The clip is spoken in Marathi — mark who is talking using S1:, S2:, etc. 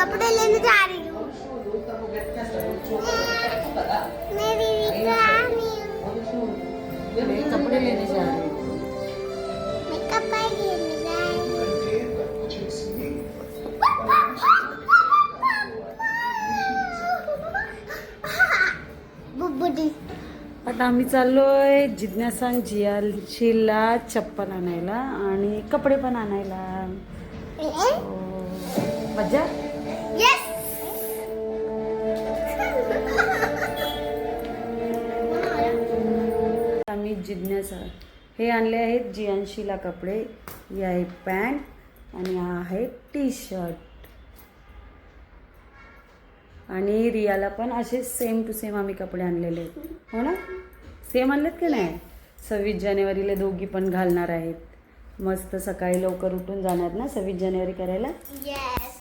S1: कपड़े लेने जा रही हूँ। मेरी
S2: कपड़े लेने जा रही हूँ।
S1: मैं कपड़े लेने जा रही हूँ। बुबुडी
S2: आता आम्ही चाललोय जिज्ञासा जियाशीला चप्पल आणायला आणि कपडे पण आणायला. मजा.
S1: यस
S2: आम्ही जिज्ञासा हे आणले आहेत जियांशीला कपडे. ही आहे पॅन्ट आणि हा आहे टी शर्ट. आणि रियाला पण असे सेम टू सेम आम्ही कपडे आणलेले आहेत. हो ना, सेम आणलेत की नाही. 26 जानेवारीला दोघी पण घालणार आहेत. मस्त सकाळी लवकर उठून जाणार ना 26 जानेवारी करायला.
S1: यस